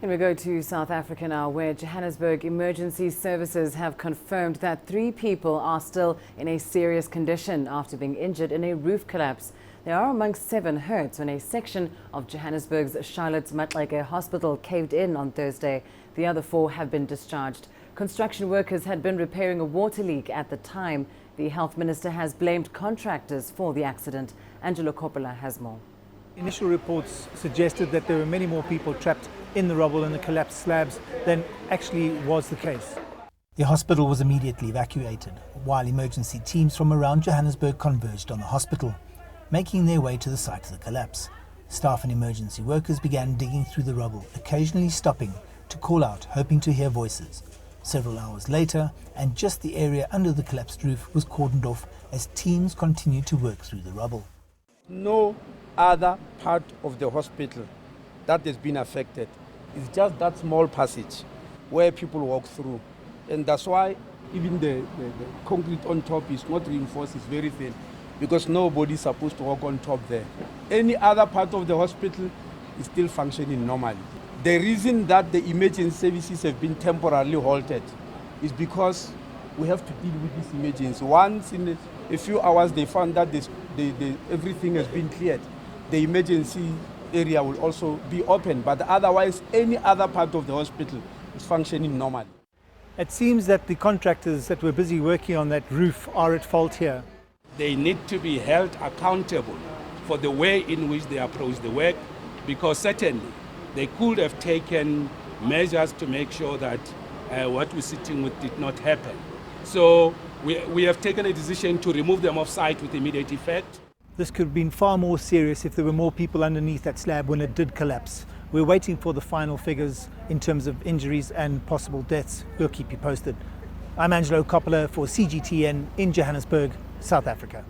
And we go to South Africa now, where Johannesburg Emergency Services have confirmed that 3 people are still in a serious condition after being injured in a roof collapse. They are amongst 7 hurt when a section of Johannesburg's Charlotte's Maxeke hospital caved in on Thursday. The other 4 have been discharged. Construction workers had been repairing a water leak at the time. The health minister has blamed contractors for the accident. Angelo Coppola has more. Initial reports suggested that there were many more people trapped in the rubble and the collapsed slabs than actually was the case. The hospital was immediately evacuated, while emergency teams from around Johannesburg converged on the hospital, making their way to the site of the collapse. Staff and emergency workers began digging through the rubble, occasionally stopping to call out, hoping to hear voices. Several hours later, and just the area under the collapsed roof was cordoned off as teams continued to work through the rubble. No other part of the hospital that has been affected. It's just that small passage where people walk through. And that's why even the concrete on top is not reinforced, it's very thin, because nobody's supposed to walk on top there. Any other part of the hospital is still functioning normally. The reason that the emergency services have been temporarily halted is because we have to deal with this emergency. Once in a few hours they found that everything has been cleared, the emergency area will also be open, but otherwise any other part of the hospital is functioning normally. It seems that the contractors that were busy working on that roof are at fault here. They need to be held accountable for the way in which they approach the work, because certainly they could have taken measures to make sure that what we're sitting with did not happen. So we have taken a decision to remove them off site with immediate effect. This could have been far more serious if there were more people underneath that slab when it did collapse. We're waiting for the final figures in terms of injuries and possible deaths. We'll keep you posted. I'm Angelo Coppola for CGTN in Johannesburg, South Africa.